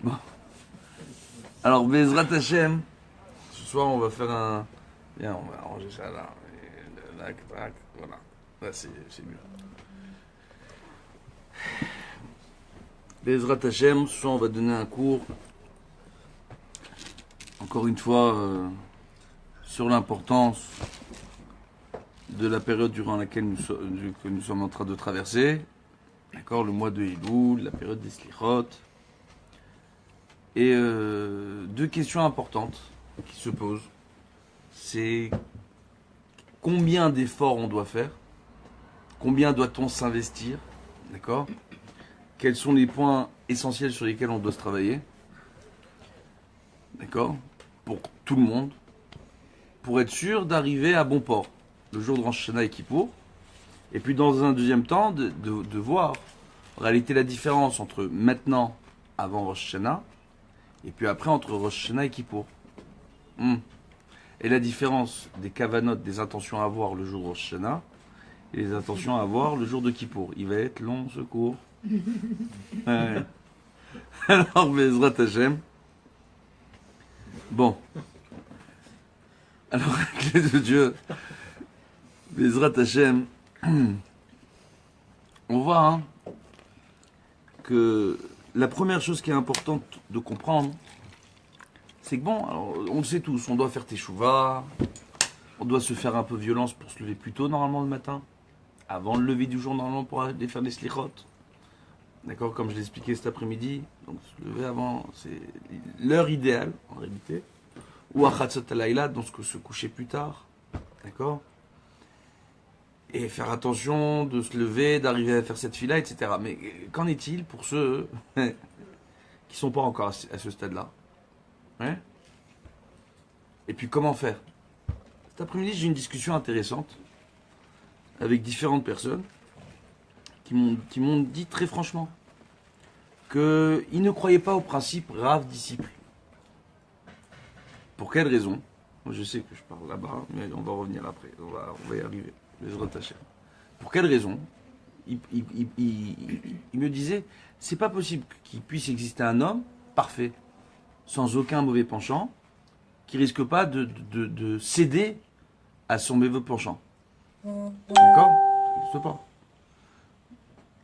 Bon. Alors, Bezrat Hashem, ce soir on va faire un. Viens, on va arranger ça là. Et tac, tac, voilà. Là, c'est mieux. Bezrat Hashem, ce soir on va donner un cours, encore une fois, sur l'importance de la période durant laquelle que nous sommes en train de traverser. D'accord, le mois de Elul, la période des Slichot. Et deux questions importantes qui se posent. C'est combien d'efforts on doit faire, combien doit-on s'investir, d'accord? Quels sont les points essentiels sur lesquels on doit se travailler, d'accord? Pour tout le monde, pour être sûr d'arriver à bon port, le jour de Rosh Hashanah et Kippour. Et puis dans un deuxième temps, de voir en réalité la différence entre maintenant, avant Rosh Hashanah, et puis après entre Rosh Hashanah et Kippour. Et la différence des kavanotes, des intentions à avoir le jour de Rosh Hashanah, et les intentions à avoir le jour de Kippour. Il va être long ce cours. Ouais. Alors, Bezrat Hashem. Bon. Alors, avec les de Dieu, Bezrat Hashem, on voit que la première chose qui est importante de comprendre, c'est que bon, alors, on le sait tous, on doit faire teshuva, on doit se faire un peu violence pour se lever plus tôt normalement le matin, avant le lever du jour normalement pour aller faire des slichot. D'accord, comme je l'ai expliqué cet après-midi, donc se lever avant, c'est l'heure idéale en réalité. Ou à Chatzot Halayla, donc se coucher plus tard. D'accord. Et faire attention de se lever, d'arriver à faire cette fila, etc. Mais qu'en est-il pour ceux qui ne sont pas encore à ce stade-là? Ouais. Et puis comment faire? Cet après-midi, j'ai eu une discussion intéressante avec différentes personnes qui m'ont dit très franchement qu'ils ne croyaient pas au principe Rav-disciple. Pour quelle raison? Moi, je sais que je parle là-bas, mais on va revenir après. On va y arriver. Les rattacher. Pour quelle raison? Il me disait, c'est pas possible qu'il puisse exister un homme parfait, sans aucun mauvais penchant, qui risque pas de céder à son mauvais penchant. D'accord? Ça n'existe pas.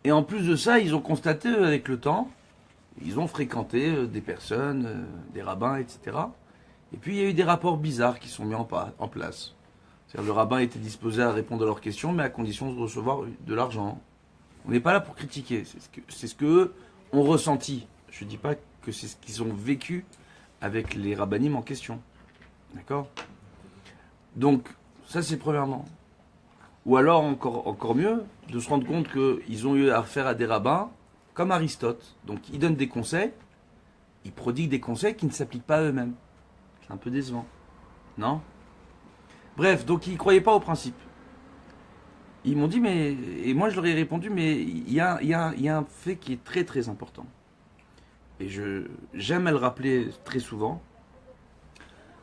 Et en plus de ça, ils ont constaté avec le temps, ils ont fréquenté des personnes, des rabbins, etc. Et puis il y a eu des rapports bizarres qui sont mis en place. C'est-à-dire le rabbin était disposé à répondre à leurs questions, mais à condition de recevoir de l'argent. On n'est pas là pour critiquer, c'est ce qu'eux ont ressenti. Je ne dis pas que c'est ce qu'ils ont vécu avec les rabbinim en question. D'accord? Donc, ça c'est premièrement. Ou alors, encore mieux, de se rendre compte qu'ils ont eu affaire à des rabbins comme Aristote. Donc, ils donnent des conseils, ils prodiguent des conseils qui ne s'appliquent pas à eux-mêmes. C'est un peu décevant. Non? Bref, donc ils ne croyaient pas au principe. Ils m'ont dit, mais... Et moi, je leur ai répondu, mais il y a un fait qui est très, très important. Et j'aime à le rappeler très souvent.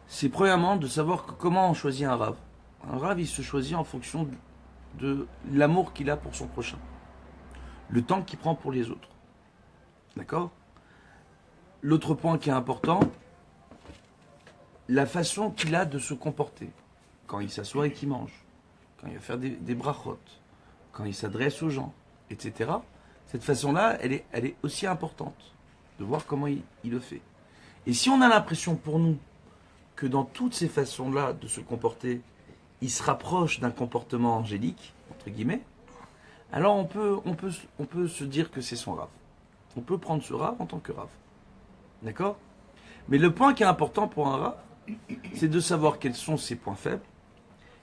C'est premièrement de savoir comment on choisit un rave. Un rave, il se choisit en fonction de l'amour qu'il a pour son prochain. Le temps qu'il prend pour les autres. D'accord? L'autre point qui est important, la façon qu'il a de se comporter. Quand il s'assoit et qu'il mange. Quand il va faire des brachot. Quand il s'adresse aux gens, etc. Cette façon-là, elle est aussi importante. De voir comment il le fait. Et si on a l'impression pour nous que dans toutes ces façons-là de se comporter, il se rapproche d'un comportement angélique, entre guillemets, alors on peut se dire que c'est son rave. On peut prendre ce rave en tant que rave. D'accord? Mais le point qui est important pour un rave, c'est de savoir quels sont ses points faibles,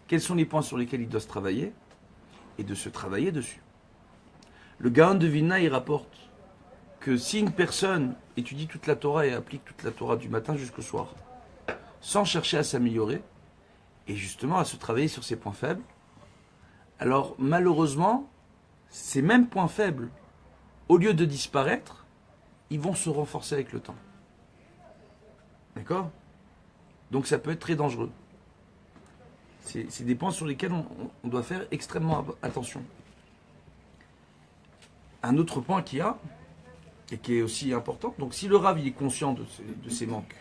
quels sont les points sur lesquels il doit se travailler, et de se travailler dessus. Le Gaon de Vilna, il rapporte que si une personne étudie toute la Torah et applique toute la Torah du matin jusqu'au soir, sans chercher à s'améliorer, et justement à se travailler sur ses points faibles, alors malheureusement, ces mêmes points faibles, au lieu de disparaître, ils vont se renforcer avec le temps. D'accord? Donc ça peut être très dangereux. C'est des points sur lesquels on doit faire extrêmement attention. Un autre point qu'il y a, et qui est aussi importante. Donc si le Rav il est conscient de ses manques,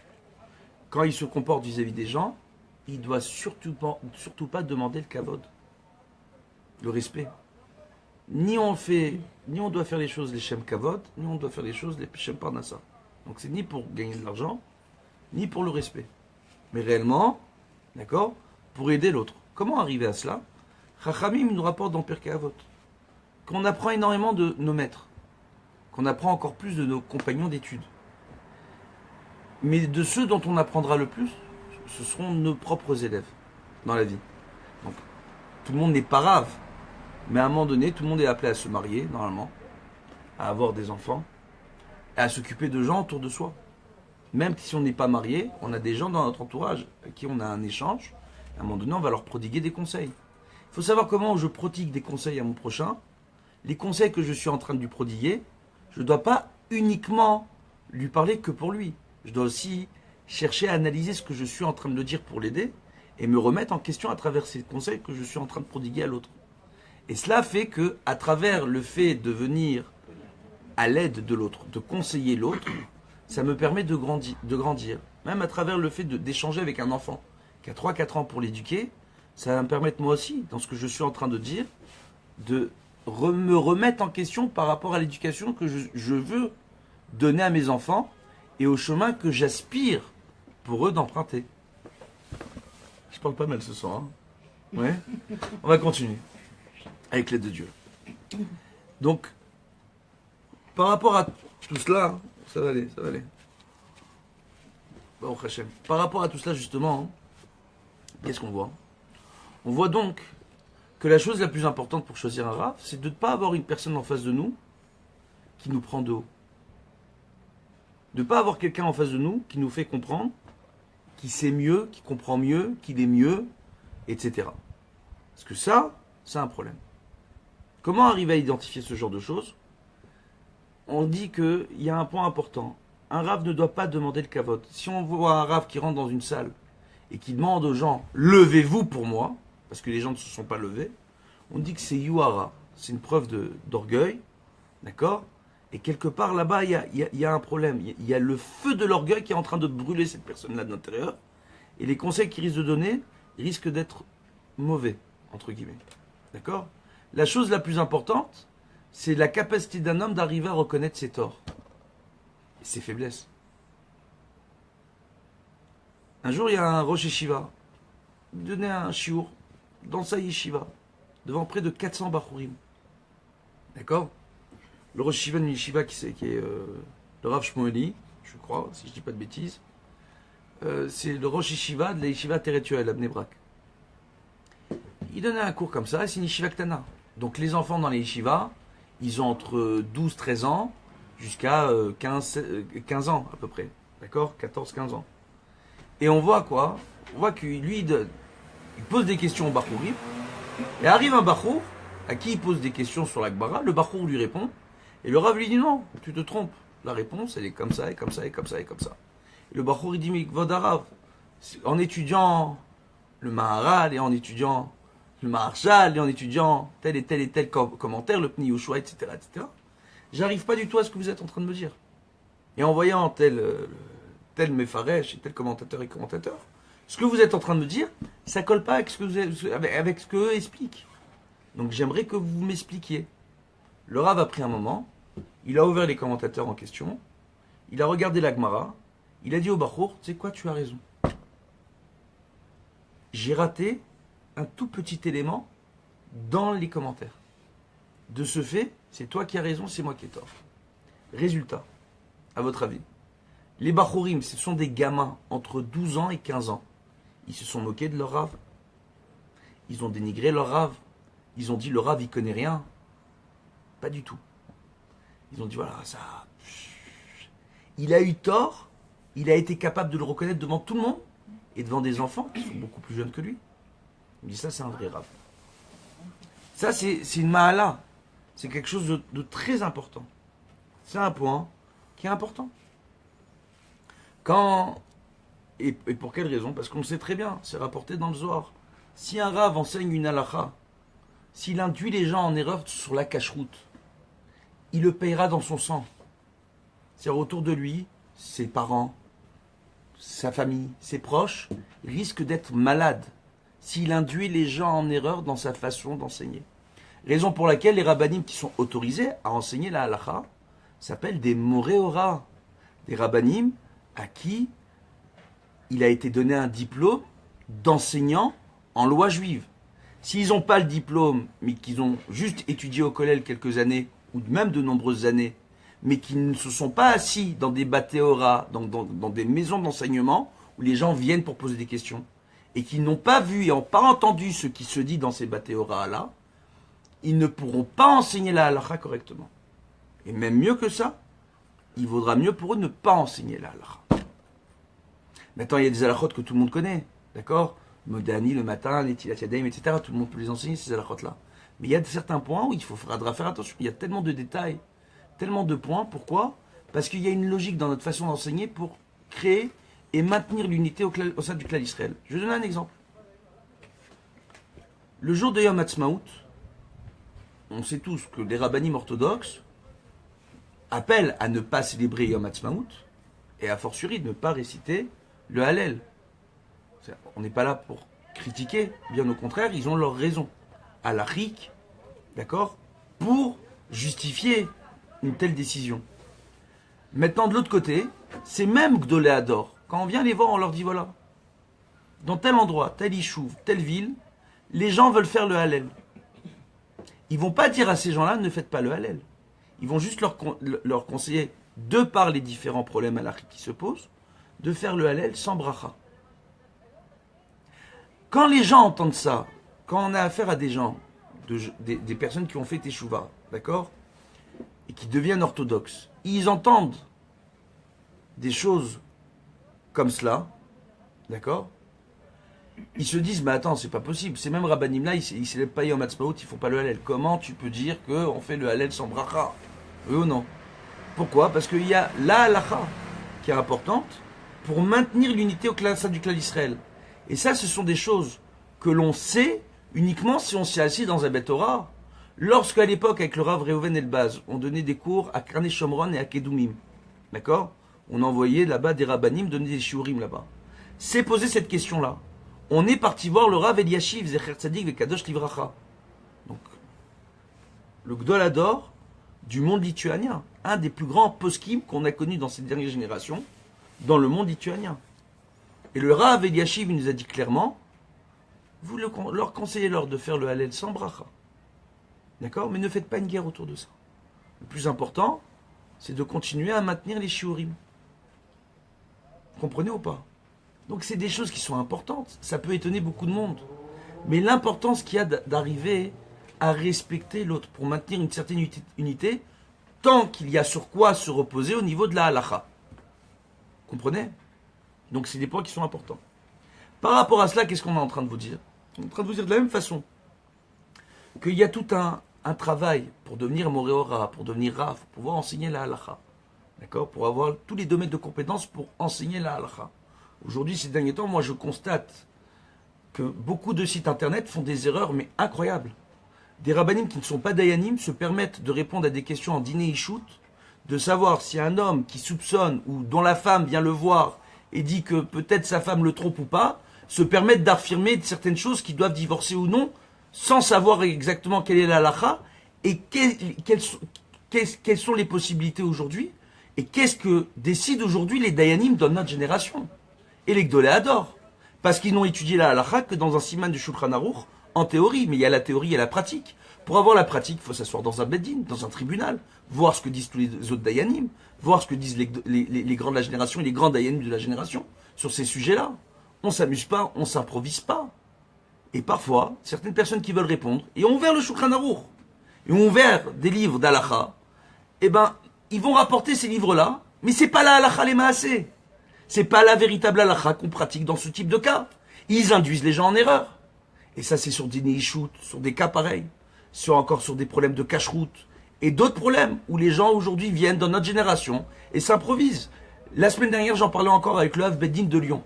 quand il se comporte vis-à-vis des gens, il doit surtout pas demander le kavod, le respect. Ni on doit faire les choses les shem kavod, ni on doit faire les choses les shem parnassa. Donc c'est ni pour gagner de l'argent, ni pour le respect. Mais réellement, d'accord, pour aider l'autre. Comment arriver à cela? Chachamim nous rapporte dans Pirkei Avot qu'on apprend énormément de nos maîtres, qu'on apprend encore plus de nos compagnons d'études. Mais de ceux dont on apprendra le plus, ce seront nos propres élèves dans la vie. Donc, tout le monde n'est pas rave, mais à un moment donné, tout le monde est appelé à se marier, normalement, à avoir des enfants, et à s'occuper de gens autour de soi. Même si on n'est pas marié, on a des gens dans notre entourage avec qui on a un échange, à un moment donné, on va leur prodiguer des conseils. Il faut savoir comment je prodigue des conseils à mon prochain. Les conseils que je suis en train de lui prodiguer, je ne dois pas uniquement lui parler que pour lui. Je dois aussi chercher à analyser ce que je suis en train de le dire pour l'aider et me remettre en question à travers ces conseils que je suis en train de prodiguer à l'autre. Et cela fait que, à travers le fait de venir à l'aide de l'autre, de conseiller l'autre, ça me permet de grandir. Même à travers le fait d'échanger avec un enfant qui a 3-4 ans pour l'éduquer, ça va me permettre moi aussi, dans ce que je suis en train de dire, de me remettre en question par rapport à l'éducation que je veux donner à mes enfants et au chemin que j'aspire pour eux d'emprunter. Je parle pas mal ce soir. Hein, ouais. On va continuer avec l'aide de Dieu. Donc, par rapport à tout cela, ça va aller. Bon, Hachem. Par rapport à tout cela, justement, qu'est-ce qu'on voit? On voit donc que la chose la plus importante pour choisir un Rav, c'est de ne pas avoir une personne en face de nous qui nous prend de haut. De ne pas avoir quelqu'un en face de nous qui nous fait comprendre, qui sait mieux, qui comprend mieux, qu'il est mieux, etc. Parce que ça, c'est un problème. Comment arriver à identifier ce genre de choses? On dit qu'il y a un point important. Un Rav ne doit pas demander le kavod. Si on voit un Rav qui rentre dans une salle et qui demande aux gens « Levez-vous pour moi », parce que les gens ne se sont pas levés, on dit que c'est yuhara. C'est une preuve d'orgueil, d'accord? Et quelque part là-bas, il y a un problème. Il y a le feu de l'orgueil qui est en train de brûler cette personne-là de l'intérieur. Et les conseils qu'il risque de donner risquent d'être mauvais, entre guillemets. D'accord? La chose la plus importante, c'est la capacité d'un homme d'arriver à reconnaître ses torts et ses faiblesses. Un jour, il y a un Rosh Yeshiva. Il donnait un shiur dans sa yeshiva, devant près de 400 bachurim. D'accord? Le Rosh Yeshiva de yeshiva qui est le Rav Shmueli, je crois, si je ne dis pas de bêtises, c'est le Rosh Yeshiva de la yeshiva Teretuel à Bnei Brak. Il donnait un cours comme ça, et c'est une yeshiva ktana. Donc les enfants dans les yeshivas, ils ont entre 12-13 ans jusqu'à 15 ans à peu près. D'accord? 14-15 ans. Et on voit quoi? On voit que lui, il pose des questions au Bachourim, et arrive un Bachour à qui il pose des questions sur l'Akbara, le Bachour lui répond, et le Rav lui dit non, tu te trompes. La réponse, elle est comme ça, et comme ça, et comme ça, et comme ça. Et le Bachour, il dit, mais Vodarav, en étudiant le Maharal, et en étudiant le Maharshal, et en étudiant tel et tel commentaire, le Pni Yoshua, etc., j'arrive pas du tout à ce que vous êtes en train de me dire. Et en voyant tel Mefaresh et tel commentateur et commentateur, ce que vous êtes en train de me dire, ça colle pas avec ce qu'eux expliquent. Donc j'aimerais que vous m'expliquiez. Le Rav a pris un moment, il a ouvert les commentateurs en question, il a regardé la Gemara, il a dit au Bachour, tu sais quoi, tu as raison. J'ai raté un tout petit élément dans les commentaires. De ce fait, c'est toi qui as raison, c'est moi qui ai tort. Résultat, à votre avis, les Bachourim, ce sont des gamins entre 12 ans et 15 ans. Ils se sont moqués de leur Rav. Ils ont dénigré leur Rav. Ils ont dit le Rav, il connaît rien. Pas du tout. Ils ont dit voilà, ça. Il a eu tort. Il a été capable de le reconnaître devant tout le monde et devant des enfants qui sont beaucoup plus jeunes que lui. Il dit ça, c'est un vrai Rav. Ça, c'est une mahala. C'est quelque chose de très important. C'est un point qui est important. Et pour quelle raison? Parce qu'on sait très bien, c'est rapporté dans le Zohar. Si un Rav enseigne une halakha, s'il induit les gens en erreur sur la cacheroute, il le payera dans son sang. c'est autour de lui, ses parents, sa famille, ses proches, risquent d'être malades s'il induit les gens en erreur dans sa façon d'enseigner. Raison pour laquelle les rabbanim qui sont autorisés à enseigner la halakha s'appellent des moréora, des rabbanim à qui il a été donné un diplôme d'enseignant en loi juive. S'ils n'ont pas le diplôme, mais qu'ils ont juste étudié au collège quelques années, ou même de nombreuses années, mais qui ne se sont pas assis dans des batéoras, dans des maisons d'enseignement, où les gens viennent pour poser des questions, et qui n'ont pas vu et n'ont pas entendu ce qui se dit dans ces batéoras-là, ils ne pourront pas enseigner la halakha correctement. Et même mieux que ça, il vaudra mieux pour eux ne pas enseigner la halakha. Maintenant, il y a des halakhot que tout le monde connaît, d'accord? Modani, le matin, les Tilat Yadayim, etc. Tout le monde peut les enseigner, ces halakhot-là. Mais il y a certains points où il faudra faire attention. Il y a tellement de détails, tellement de points. Pourquoi? Parce qu'il y a une logique dans notre façon d'enseigner pour créer et maintenir l'unité au sein du clan d'Israël. Je vais donner un exemple. Le jour de Yom Ha'atzmaut, on sait tous que les rabbanim orthodoxes appellent à ne pas célébrer Yom Ha'atzmaut et a fortiori de ne pas réciter le Hallel. On n'est pas là pour critiquer, bien au contraire, ils ont leur raison halachique, d'accord, pour justifier une telle décision. Maintenant, de l'autre côté, c'est même Gdolé Hador. Quand on vient les voir, on leur dit voilà, dans tel endroit, tel Yishuv, telle ville, les gens veulent faire le Hallel. Ils vont pas dire à ces gens-là ne faites pas le Hallel. Ils vont juste leur conseiller, de par les différents problèmes halachiques qui se posent, de faire le Hallel sans bracha. Quand les gens entendent ça, quand on a affaire à des gens, des personnes qui ont fait Teshuvah, d'accord, et qui deviennent orthodoxes, ils entendent des choses comme cela, d'accord, ils se disent, mais attends, c'est pas possible, ces mêmes rabbanim là, ils ne s'élèvent pas Yom Ha'atzmaut, ils font pas le Hallel. Comment tu peux dire qu'on fait le Hallel sans bracha? Oui ou non? Pourquoi? Parce qu'il y a la halakha qui est importante pour maintenir l'unité au sein du clan d'Israël. Et ça, ce sont des choses que l'on sait uniquement si on s'est assis dans un Beth Torah. Lorsqu'à l'époque, avec le Rav Reuven Elbaz, on donnait des cours à Karnei Shomron et à Kedumim, d'accord? On envoyait là-bas des rabbanim donner des shiurim là-bas. C'est poser cette question-là. On est parti voir le Rav Eliashiv, Zecher Tzadik, Vekadosh Livracha. Donc, le Gdol Hador du monde lituanien. Un des plus grands poskim qu'on a connus dans ces dernières générations, dans le monde lituanien. Et le Rav Eliashiv nous a dit clairement, vous leur conseillez-leur de faire le Hallel sans bracha. D'accord? Mais ne faites pas une guerre autour de ça. Le plus important, c'est de continuer à maintenir les shiurim. Vous comprenez ou pas? Donc c'est des choses qui sont importantes. Ça peut étonner beaucoup de monde. Mais l'importance qu'il y a d'arriver à respecter l'autre pour maintenir une certaine unité, tant qu'il y a sur quoi se reposer au niveau de la halakha. Vous comprenez? Donc c'est des points qui sont importants. Par rapport à cela, qu'est-ce qu'on est en train de vous dire? On est en train de vous dire de la même façon qu'il y a tout un travail pour devenir moréora, pour devenir raf, pour pouvoir enseigner la halakha. D'accord? Pour avoir tous les domaines de compétences pour enseigner la halakha. Aujourd'hui, ces derniers temps, moi je constate que beaucoup de sites internet font des erreurs, mais incroyables. Des rabbanim qui ne sont pas dayanim se permettent de répondre à des questions en dîner et shoot, de savoir si un homme qui soupçonne ou dont la femme vient le voir et dit que peut-être sa femme le trompe ou pas, se permettent d'affirmer certaines choses qui doivent divorcer ou non, sans savoir exactement quelle est la halakha et quelles sont les possibilités aujourd'hui, et qu'est-ce que décident aujourd'hui les dayanim dans notre génération, et les Gdolé Hador, parce qu'ils n'ont étudié la halakha que dans un siman du Shulchan Aruch, en théorie, mais il y a la théorie et la pratique. Pour avoir la pratique, il faut s'asseoir dans un beddin, dans un tribunal, voir ce que disent tous les autres dayanim, voir ce que disent les grands de la génération et les grands dayanim de la génération sur ces sujets-là. On ne s'amuse pas, on ne s'improvise pas. Et parfois, certaines personnes qui veulent répondre, et ont ouvert le Shulchan Aruch, et ont ouvert des livres d'halakha, eh ben, ils vont rapporter ces livres-là, mais c'est pas la halakha les maaseh. C'est pas la véritable halakha qu'on pratique dans ce type de cas. Ils induisent les gens en erreur. Et ça, c'est sur des neishout, sur des cas pareils, encore sur des problèmes de cache-route, et d'autres problèmes où les gens aujourd'hui viennent dans notre génération et s'improvisent. La semaine dernière, j'en parlais encore avec le Hav Beddin de Lyon.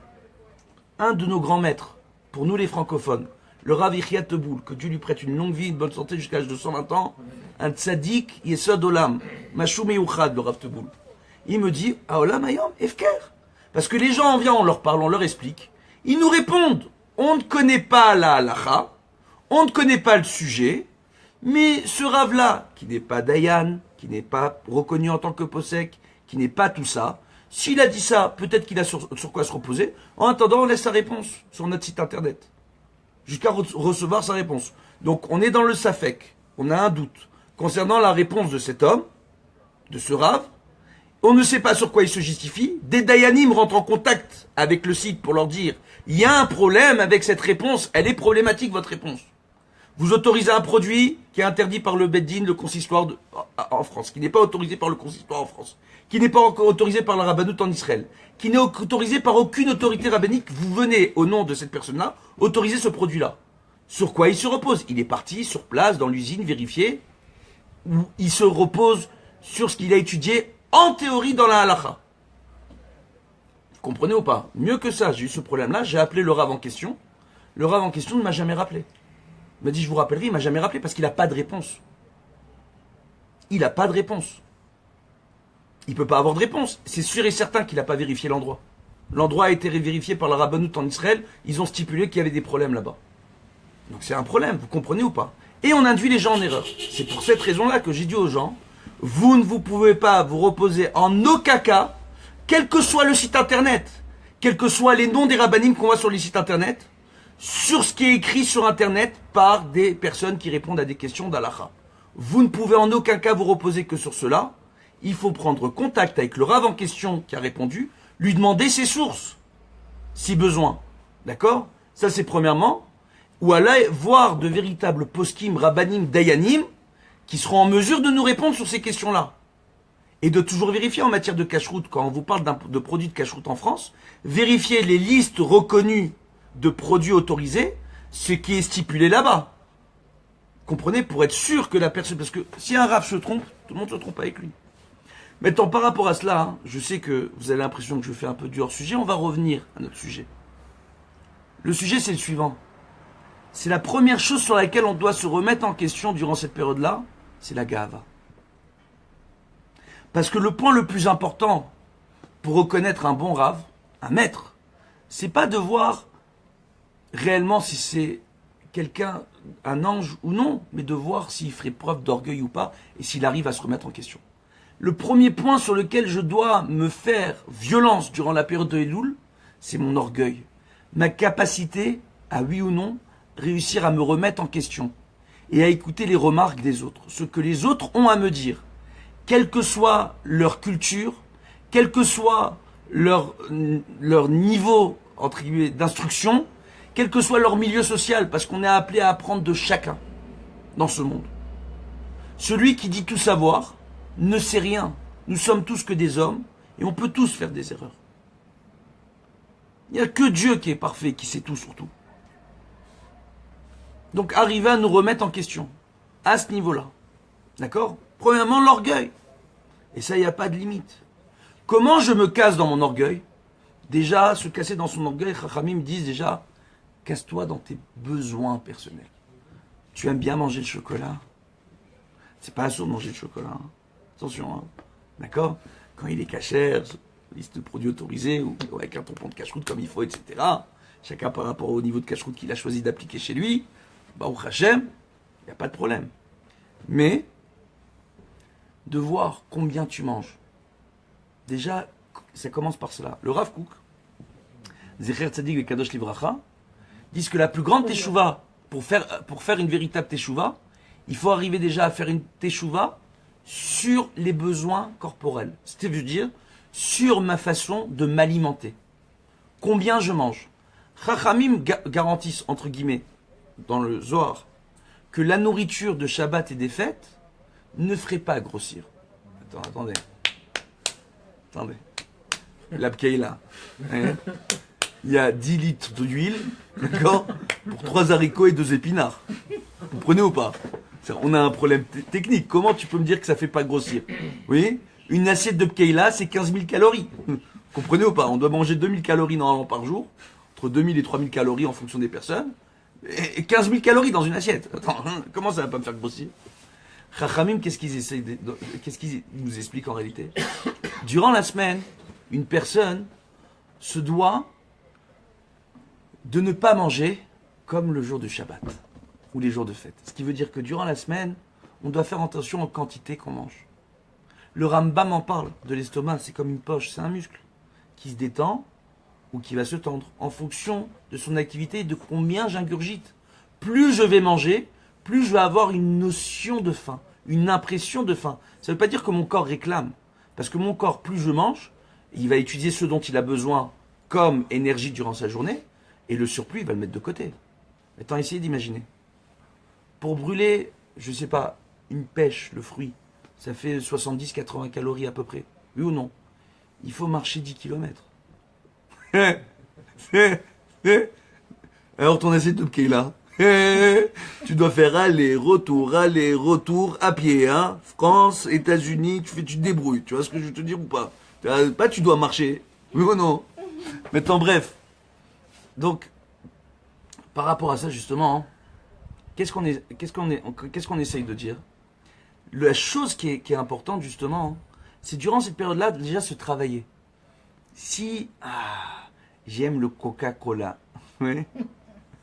Un de nos grands maîtres, pour nous les francophones, le Rav Yechia Teboul, que Dieu lui prête une longue vie, une bonne santé jusqu'à l'âge de 120 ans, un tzaddik yesod olam, mashou meyouchad, le Rav Teboul. Il me dit, Aolam Hayom, Efker. Parce que les gens, on leur parle, on leur explique. Ils nous répondent, on ne connaît pas la halacha, on ne connaît pas le sujet, mais ce rave-là, qui n'est pas Dayan, qui n'est pas reconnu en tant que posek, qui n'est pas tout ça, s'il a dit ça, peut-être qu'il a sur quoi se reposer. En attendant, on laisse sa réponse sur notre site internet. Jusqu'à recevoir sa réponse. Donc, on est dans le safek. On a un doute concernant la réponse de cet homme, de ce rave. On ne sait pas sur quoi il se justifie. Des Dayanim rentrent en contact avec le site pour leur dire « Il y a un problème avec cette réponse. Elle est problématique, votre réponse. Vous autorisez un produit qui est interdit par le Beddin, le consistoire en France, qui n'est pas autorisé par le consistoire en France, qui n'est pas autorisé par la rabbanout en Israël, qui n'est autorisé par aucune autorité rabbinique. Vous venez, au nom de cette personne-là, autoriser ce produit-là. Sur quoi il se repose? Il est parti sur place, dans l'usine, vérifier, où il se repose sur ce qu'il a étudié en théorie dans la halakha. Vous comprenez ou pas? Mieux que ça, j'ai eu ce problème-là, j'ai appelé le rav en question. Le rav en question ne m'a jamais rappelé. Il m'a dit, je vous rappellerai, il m'a jamais rappelé parce qu'il n'a pas de réponse. Il n'a pas de réponse. Il ne peut pas avoir de réponse. C'est sûr et certain qu'il n'a pas vérifié l'endroit. L'endroit a été vérifié par la rabbanout en Israël. Ils ont stipulé qu'il y avait des problèmes là-bas. Donc c'est un problème, vous comprenez ou pas? Et on induit les gens en erreur. C'est pour cette raison-là que j'ai dit aux gens, vous ne pouvez pas vous reposer en aucun cas, quel que soit le site internet, quels que soient les noms des rabbinim qu'on voit sur les sites internet, sur ce qui est écrit sur internet par des personnes qui répondent à des questions d'halakha. Vous ne pouvez en aucun cas vous reposer que sur cela. Il faut prendre contact avec le rav en question qui a répondu, lui demander ses sources, si besoin. D'accord? Ça c'est premièrement. Ou aller voir de véritables poskim, rabbanim, dayanim, qui seront en mesure de nous répondre sur ces questions-là. Et de toujours vérifier en matière de cacheroute, quand on vous parle de produits de cacheroute en France, vérifier les listes reconnues de produits autorisés, ce qui est stipulé là-bas. Comprenez, pour être sûr que la personne... Parce que si un rave se trompe, tout le monde se trompe avec lui. Maintenant, par rapport à cela, hein, je sais que vous avez l'impression que je fais un peu du hors-sujet, on va revenir à notre sujet. Le sujet, c'est le suivant. C'est la première chose sur laquelle on doit se remettre en question durant cette période-là, c'est la gava. Parce que le point le plus important pour reconnaître un bon rave, un maître, c'est pas de voir réellement si c'est quelqu'un, un ange ou non, mais de voir s'il ferait preuve d'orgueil ou pas et s'il arrive à se remettre en question. Le premier point sur lequel je dois me faire violence durant la période de Elul, c'est mon orgueil. Ma capacité à, oui ou non, réussir à me remettre en question et à écouter les remarques des autres, ce que les autres ont à me dire, quelle que soit leur culture, quel que soit leur niveau entre guillemets d'instruction, quel que soit leur milieu social, parce qu'on est appelé à apprendre de chacun dans ce monde. Celui qui dit tout savoir ne sait rien. Nous sommes tous que des hommes et on peut tous faire des erreurs. Il n'y a que Dieu qui est parfait, qui sait tout sur tout. Donc arriver à nous remettre en question, à ce niveau-là. D'accord? Premièrement, l'orgueil. Et ça, il n'y a pas de limite. Comment je me casse dans mon orgueil? Déjà, se casser dans son orgueil, Chachamim me disent déjà, casse-toi dans tes besoins personnels. Tu aimes bien manger le chocolat? C'est pas assourd de manger le chocolat. Hein. Attention, hein. D'accord? Quand il est cachère, liste de produits autorisés, ou avec un tampon de cache-route comme il faut, etc. Chacun par rapport au niveau de cache-route qu'il a choisi d'appliquer chez lui. Baruch Hashem, il n'y a pas de problème. Mais, de voir combien tu manges. Déjà, ça commence par cela. Le Rav Kook, Zecher Tzadik et Kadosh Livracha, disent que la plus grande teshuva, pour faire une véritable teshuva, il faut arriver déjà à faire une teshuva sur les besoins corporels. C'est-à-dire, sur ma façon de m'alimenter. Combien je mange. Chachamim garantissent, entre guillemets, dans le Zohar, que la nourriture de Shabbat et des fêtes ne ferait pas grossir. Attendez. L'Abkeïla. Hein? Il y a 10 litres d'huile, d'accord, pour 3 haricots et 2 épinards. Vous comprenez ou pas? On a un problème technique. Comment tu peux me dire que ça ne fait pas grossir? Oui? Une assiette de Bkeïla, c'est 15 000 calories. Vous comprenez ou pas? On doit manger 2000 calories normalement par jour, entre 2000 et 3000 calories en fonction des personnes. Et 15 000 calories dans une assiette. Attends, comment ça va pas me faire grossir? Chachamim, qu'est-ce qu'ils nous expliquent en réalité? Durant la semaine, une personne se doit de ne pas manger comme le jour de Shabbat ou les jours de fête. Ce qui veut dire que durant la semaine, on doit faire attention aux quantités qu'on mange. Le Rambam en parle de l'estomac, c'est comme une poche, c'est un muscle qui se détend ou qui va se tendre en fonction de son activité et de combien j'ingurgite. Plus je vais manger, plus je vais avoir une notion de faim, une impression de faim. Ça ne veut pas dire que mon corps réclame, parce que mon corps, plus je mange, il va utiliser ce dont il a besoin comme énergie durant sa journée, et le surplus, il va le mettre de côté. Maintenant, essayez d'imaginer. Pour brûler, je ne sais pas, une pêche, le fruit, ça fait 70-80 calories à peu près. Oui ou non? Il faut marcher 10 km. Alors ton assiette de là. Tu dois faire aller-retour à pied, hein. France, États-Unis, tu te débrouilles. Tu vois ce que je veux te dire ou pas? Pas tu dois marcher. Oui ou non? Maintenant, bref. Donc, par rapport à ça, justement, hein, qu'est-ce qu'on essaye de dire? La chose qui est importante, justement, hein, c'est durant cette période-là, déjà se travailler. Si, j'aime le Coca-Cola, oui,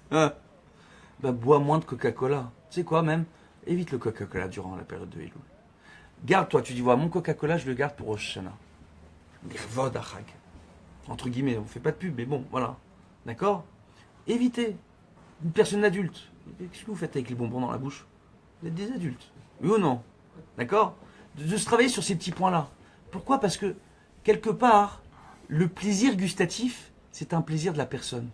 bah, bois moins de Coca-Cola. Tu sais quoi, même? Évite le Coca-Cola durant la période de Elul. Garde-toi, tu dis, voilà, mon Coca-Cola, je le garde pour Rosh Hashanah. Vod Achag. Entre guillemets, on fait pas de pub, mais bon, voilà. D'accord? Évitez. Une personne adulte. Qu'est-ce que vous faites avec les bonbons dans la bouche? Vous êtes des adultes. Oui ou non? D'accord? De se travailler sur ces petits points-là. Pourquoi? Parce que, quelque part, le plaisir gustatif, c'est un plaisir de la personne.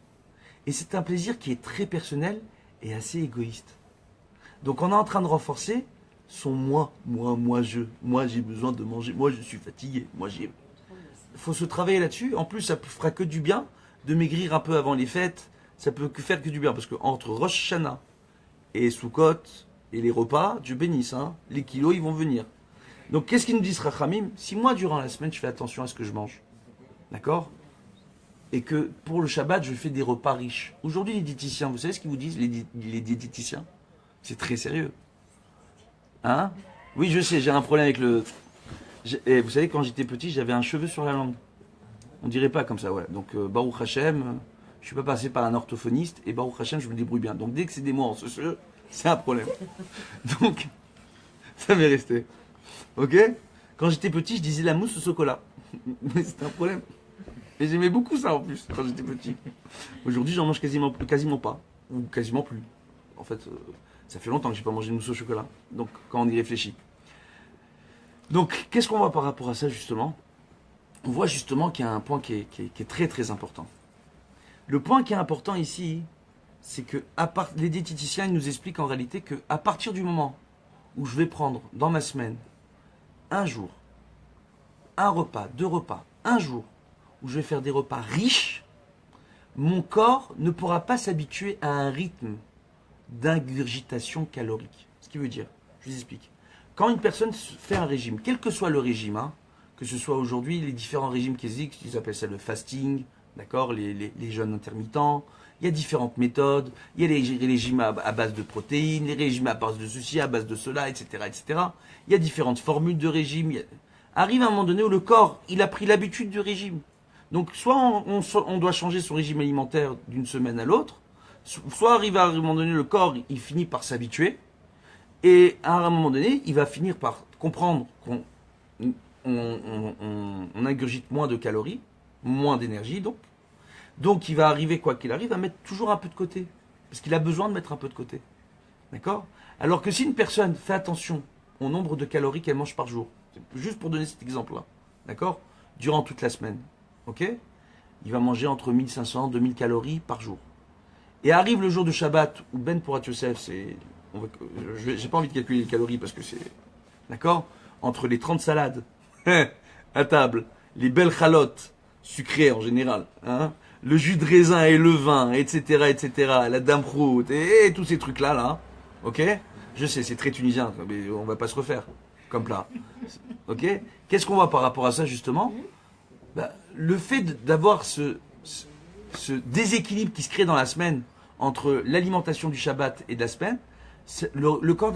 Et c'est un plaisir qui est très personnel et assez égoïste. Donc on est en train de renforcer son moi, j'ai besoin de manger, moi je suis fatigué, il faut se travailler là-dessus. En plus, ça fera que du bien de maigrir un peu avant les fêtes. Ça peut que faire que du bien, parce que entre Rosh Hashanah et Sukkot et les repas, Dieu bénisse, hein, les kilos ils vont venir. Donc qu'est-ce qu'ils nous disent Rachamim? Si moi durant la semaine je fais attention à ce que je mange, d'accord? Et que pour le Shabbat je fais des repas riches. Aujourd'hui les diététiciens, vous savez ce qu'ils vous disent, les diététiciens? C'est très sérieux. Hein? Oui, je sais, j'ai un problème avec le... Et vous savez, quand j'étais petit, j'avais un cheveu sur la langue. On dirait pas comme ça, ouais. Donc, Baruch Hashem, je suis pas passé par un orthophoniste, et Baruch Hashem, je me débrouille bien. Donc, dès que c'est des mots en ce, c'est un problème. Donc, ça m'est resté. Ok? Quand j'étais petit, je disais la mousse au chocolat. Mais c'était un problème. Et j'aimais beaucoup ça, en plus, quand j'étais petit. Aujourd'hui, j'en mange quasiment pas. Ou quasiment plus. En fait, ça fait longtemps que j'ai pas mangé de mousse au chocolat. Donc, quand on y réfléchit. Donc, qu'est-ce qu'on voit par rapport à ça, justement? On voit justement qu'il y a un point qui est très très important. Le point qui est important ici, c'est que les diététiciens ils nous expliquent en réalité qu'à partir du moment où je vais prendre dans ma semaine un jour, un repas, 2 repas, un jour, où je vais faire des repas riches, mon corps ne pourra pas s'habituer à un rythme d'ingurgitation calorique. Ce qui veut dire, je vous explique. Quand une personne fait un régime, quel que soit le régime, hein, que ce soit aujourd'hui les différents régimes qui existent, ils appellent ça le fasting, d'accord, les jeûnes intermittents, il y a différentes méthodes, il y a les régimes à base de protéines, les régimes à base de ceci, à base de cela, etc., etc. Il y a différentes formules de régime. Arrive un moment donné où le corps, il a pris l'habitude du régime. Donc soit on doit changer son régime alimentaire d'une semaine à l'autre, soit arrive à un moment donné, le corps, il finit par s'habituer, et à un moment donné, il va finir par comprendre qu'on ingurgite moins de calories, moins d'énergie donc. Donc il va arriver, quoi qu'il arrive, à mettre toujours un peu de côté. Parce qu'il a besoin de mettre un peu de côté. D'accord? Alors que si une personne fait attention au nombre de calories qu'elle mange par jour, juste pour donner cet exemple-là, d'accord? Durant toute la semaine, ok? Il va manger entre 1500 et 2000 calories par jour. Et arrive le jour de Shabbat, où Ben Porat Yosef, j'ai pas envie de calculer les calories parce que c'est... D'accord? Entre les 30 salades à table, les belles chalotes sucrées en général, hein, le jus de raisin et le vin, etc., la dame route et tous ces trucs-là, là, ok? Je sais, c'est très tunisien, mais on va pas se refaire comme plat. Ok? Qu'est-ce qu'on voit par rapport à ça, justement? Bah, le fait d'avoir ce déséquilibre qui se crée dans la semaine entre l'alimentation du Shabbat et de la semaine, le corps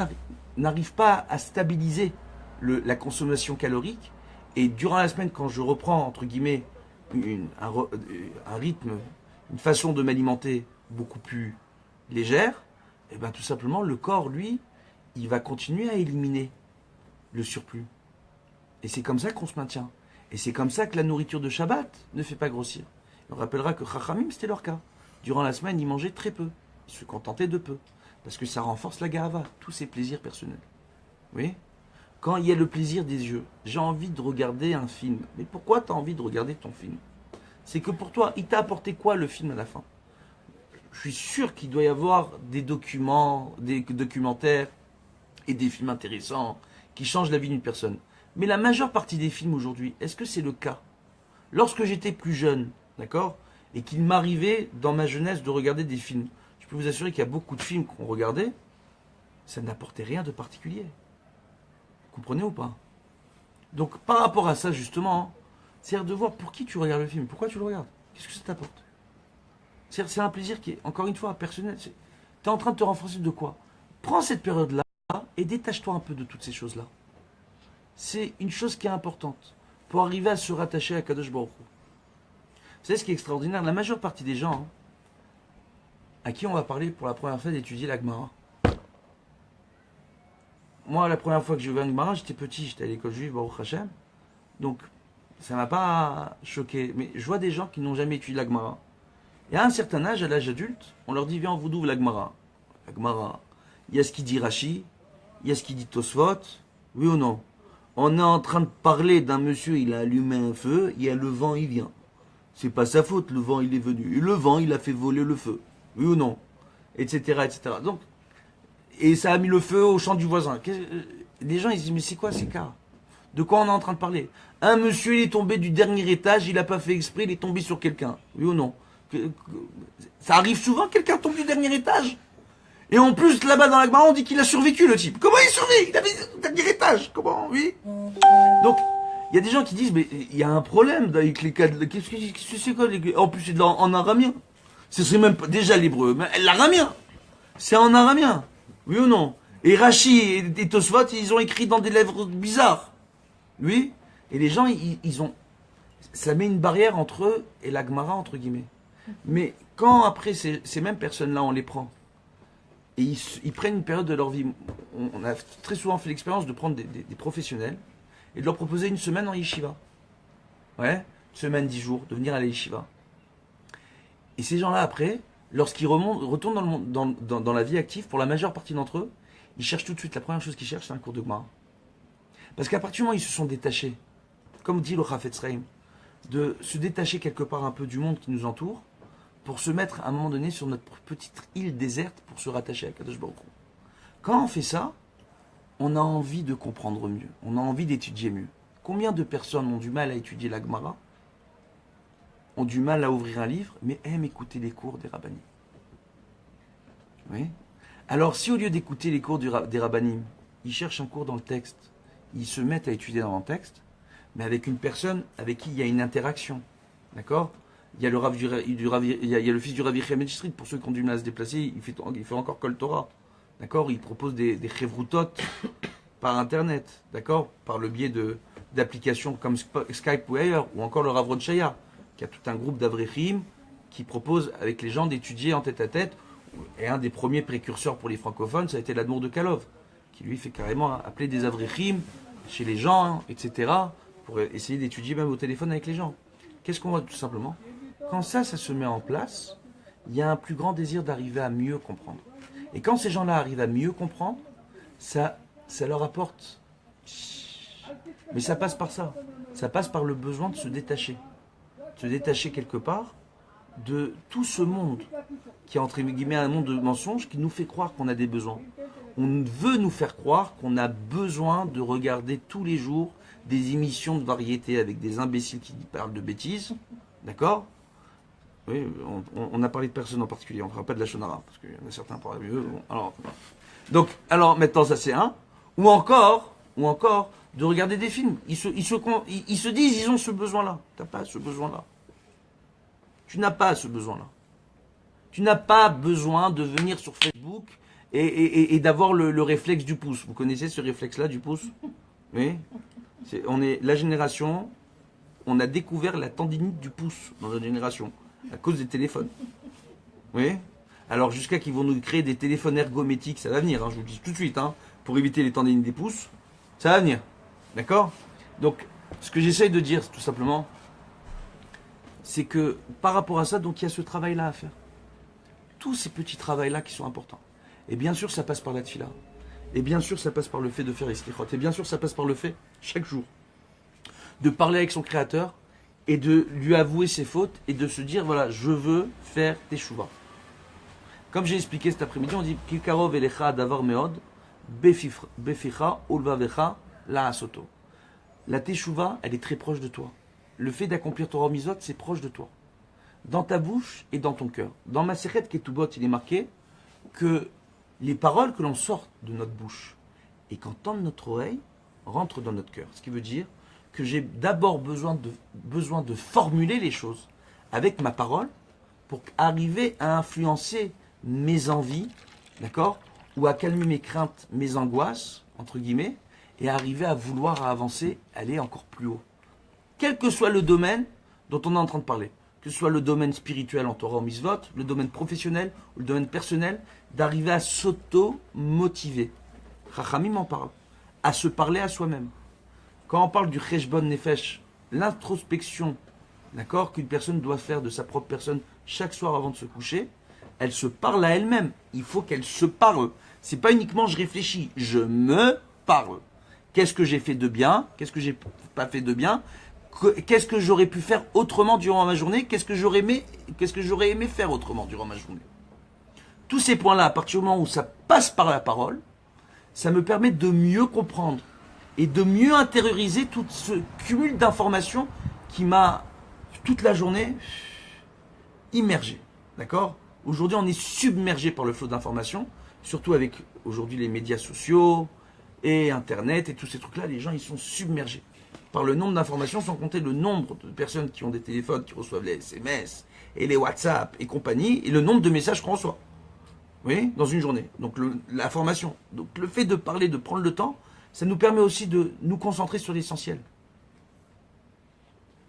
n'arrive pas à stabiliser la consommation calorique. Et durant la semaine, quand je reprends, entre guillemets, un rythme, une façon de m'alimenter beaucoup plus légère, et bien tout simplement, le corps, lui, il va continuer à éliminer le surplus. Et c'est comme ça qu'on se maintient. Et c'est comme ça que la nourriture de Shabbat ne fait pas grossir. On rappellera que Chachamim, c'était leur cas. Durant la semaine, ils mangeaient très peu. Ils se contentaient de peu. Parce que ça renforce la gahava, tous ces plaisirs personnels. Oui. Quand il y a le plaisir des yeux, j'ai envie de regarder un film. Mais pourquoi tu as envie de regarder ton film? C'est que pour toi, il t'a apporté quoi le film à la fin? Je suis sûr qu'il doit y avoir des documents, des documentaires et des films intéressants qui changent la vie d'une personne. Mais la majeure partie des films aujourd'hui, est-ce que c'est le cas? Lorsque j'étais plus jeune, d'accord, et qu'il m'arrivait dans ma jeunesse de regarder des films, je peux vous assurer qu'il y a beaucoup de films qu'on regardait, ça n'apportait rien de particulier. Vous comprenez ou pas? Donc par rapport à ça justement, c'est de voir pour qui tu regardes le film, pourquoi tu le regardes, qu'est-ce que ça t'apporte. C'est un plaisir qui est, encore une fois, personnel. Tu es en train de te renforcer de quoi? Prends cette période-là et détache-toi un peu de toutes ces choses-là. C'est une chose qui est importante pour arriver à se rattacher à Kadosh Baruch Hu. Vous savez ce qui est extraordinaire? La majeure partie des gens à qui on va parler pour la première fois d'étudier la Gemara. Moi, la première fois que j'ai ouvert une Gemara, j'étais petit, j'étais à l'école juive, Baruch Hashem. Donc, ça m'a pas choqué. Mais je vois des gens qui n'ont jamais étudié la Gemara. Et à un certain âge, à l'âge adulte, on leur dit, viens, on vous ouvre la Gemara. La Gemara, il y a ce qui dit Rashi, il y a ce qui dit Tosfot, oui ou non? On est en train de parler d'un monsieur, il a allumé un feu, il y a le vent, il vient. C'est pas sa faute, le vent, il est venu. Et le vent, il a fait voler le feu. Oui ou non? Etc., etc. Donc, et ça a mis le feu au champ du voisin. Les gens, ils se disent, mais c'est quoi ces cas? De quoi on est en train de parler? Un monsieur, il est tombé du dernier étage, il n'a pas fait exprès, il est tombé sur quelqu'un. Oui ou non? Ça arrive souvent, quelqu'un tombe du dernier étage. Et en plus, là-bas dans la Gemara, on dit qu'il a survécu, le type. Comment il survit? Il avait le dernier étage. Comment? Oui. Donc, il y a des gens qui disent, mais il y a un problème avec les cas de... Qu'est-ce que c'est quoi les... En plus, c'est en araméen. Ce serait même pas déjà l'hébreu, mais l'araméen. C'est en araméen. Oui ou non? Et Rashi et Tosfot, ils ont écrit dans des lèvres bizarres. Oui. Et les gens, ils ont... Ça met une barrière entre eux et la Gemara, entre guillemets. Mais quand après, ces mêmes personnes-là, on les prend, et ils prennent une période de leur vie, on a très souvent fait l'expérience de prendre des professionnels et de leur proposer une semaine en yeshiva. Ouais, une semaine, 10 jours, de venir à la yeshiva. Et ces gens-là, après, lorsqu'ils retournent dans la vie active, pour la majeure partie d'entre eux, ils cherchent tout de suite, la première chose qu'ils cherchent, c'est un cours de Gemara. Parce qu'à partir du moment où ils se sont détachés, comme dit le Chafetz Chaim, de se détacher quelque part un peu du monde qui nous entoure, pour se mettre à un moment donné sur notre petite île déserte pour se rattacher à Kadosh Baruch Hu. Quand on fait ça, on a envie de comprendre mieux, on a envie d'étudier mieux. Combien de personnes ont du mal à étudier la Gemara, ont du mal à ouvrir un livre, mais aiment écouter les cours des rabbanim? Oui. Alors si au lieu d'écouter les cours des rabbanim, ils cherchent un cours dans le texte, ils se mettent à étudier dans le texte, mais avec une personne avec qui il y a une interaction, d'accord? Il y a le Rav il y a le fils du Rav Yechiel Street, pour ceux qui ont du mal à se déplacer, il fait encore Kol Torah, d'accord? Il propose des chevroutot par internet, d'accord? Par le biais d'applications comme Skype ou ailleurs, ou encore le Rav Rodshaya, qui a tout un groupe d'avrechim qui propose avec les gens d'étudier en tête à tête. Et un des premiers précurseurs pour les francophones, ça a été l'Admour de Kalov, qui lui fait carrément appeler des avrechim chez les gens, etc., pour essayer d'étudier même au téléphone avec les gens. Qu'est-ce qu'on voit tout simplement? Quand ça se met en place, il y a un plus grand désir d'arriver à mieux comprendre. Et quand ces gens-là arrivent à mieux comprendre, ça leur apporte... Mais ça passe par ça. Ça passe par le besoin de se détacher. Se détacher quelque part de tout ce monde qui est entre guillemets un monde de mensonges qui nous fait croire qu'on a des besoins. On veut nous faire croire qu'on a besoin de regarder tous les jours des émissions de variété avec des imbéciles qui parlent de bêtises, d'accord? Oui, on a parlé de personnes en particulier, on ne parle pas de la Shonara, parce qu'il y en a certains parlent mieux. Bon, alors maintenant ça c'est un, ou encore, de regarder des films. Ils se disent, ils ont ce besoin-là. Tu n'as pas ce besoin-là. Tu n'as pas ce besoin-là. Tu n'as pas besoin de venir sur Facebook et d'avoir le réflexe du pouce. Vous connaissez ce réflexe-là du pouce? Oui. On est la génération, on a découvert la tendinite du pouce dans notre génération, à cause des téléphones. Oui. Alors jusqu'à qu'ils vont nous créer des téléphones ergométiques, ça va venir, hein, je vous le dis tout de suite, hein, pour éviter les tendinites des pouces, ça va venir. D'accord? Donc, ce que j'essaye de dire, tout simplement, c'est que par rapport à ça, donc il y a ce travail-là à faire. Tous ces petits travails-là qui sont importants. Et bien sûr, ça passe par la tfila. Et bien sûr, ça passe par le fait de faire eslichot. Et bien sûr, ça passe par le fait, chaque jour, de parler avec son créateur et de lui avouer ses fautes et de se dire, voilà, je veux faire teshuva. Comme j'ai expliqué cet après-midi, on dit Kikarov elecha davar meod beficha ulvavecha la asoto. La teshuva, elle est très proche de toi. Le fait d'accomplir Torah Mizot, c'est proche de toi. Dans ta bouche et dans ton cœur. Dans Masechet Ketubot, il est marqué que les paroles que l'on sort de notre bouche et qu'entend notre oreille rentrent dans notre cœur. Ce qui veut dire que j'ai d'abord besoin de formuler les choses avec ma parole pour arriver à influencer mes envies, d'accord, ou à calmer mes craintes, mes angoisses, entre guillemets, et à arriver à vouloir avancer, aller encore plus haut. Quel que soit le domaine dont on est en train de parler, que ce soit le domaine spirituel en Torah ou Mitzvot, le domaine professionnel ou le domaine personnel, d'arriver à s'auto-motiver. Chachamim en parle, à se parler à soi-même. Quand on parle du Cheshbon Nefesh, l'introspection, d'accord, qu'une personne doit faire de sa propre personne chaque soir avant de se coucher, elle se parle à elle-même. Il faut qu'elle se parle. C'est pas uniquement je réfléchis, je me parle. Qu'est-ce que j'ai fait de bien? Qu'est-ce que j'ai pas fait de bien? Qu'est-ce que j'aurais pu faire autrement durant ma journée? Qu'est-ce que j'aurais aimé faire autrement durant ma journée? Tous ces points-là, à partir du moment où ça passe par la parole, ça me permet de mieux comprendre et de mieux intérioriser tout ce cumul d'informations qui m'a, toute la journée, immergé. D'accord? Aujourd'hui, on est submergé par le flot d'informations, surtout avec aujourd'hui les médias sociaux et Internet et tous ces trucs-là. Les gens, ils sont submergés par le nombre d'informations, sans compter le nombre de personnes qui ont des téléphones, qui reçoivent les SMS et les WhatsApp et compagnie, et le nombre de messages qu'on reçoit. Vous voyez, dans une journée. Donc l'information. Donc le fait de parler, de prendre le temps, ça nous permet aussi de nous concentrer sur l'essentiel.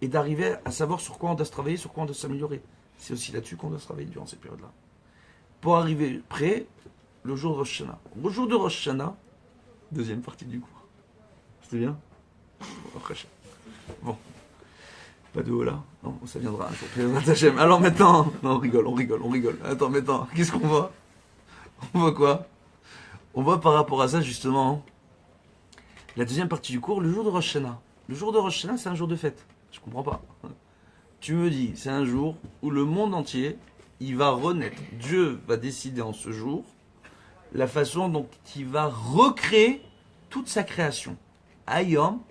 Et d'arriver à savoir sur quoi on doit se travailler, sur quoi on doit s'améliorer. C'est aussi là-dessus qu'on doit se travailler durant ces périodes-là. Pour arriver prêt, le jour de Rosh Hashanah. Le jour de Rosh Hashanah, deuxième partie du cours. C'était bien? Bon. Pas de haut là? Non, ça viendra un jour. Alors maintenant, non, on rigole. Attends, maintenant, qu'est-ce qu'on voit? On voit quoi? On voit par rapport à ça, justement, la deuxième partie du cours, le jour de Rosh Hashanah. Le jour de Rosh Hashanah, c'est un jour de fête. Je comprends pas. Tu me dis, c'est un jour où le monde entier, il va renaître. Dieu va décider en ce jour la façon dont il va recréer toute sa création. Ayom,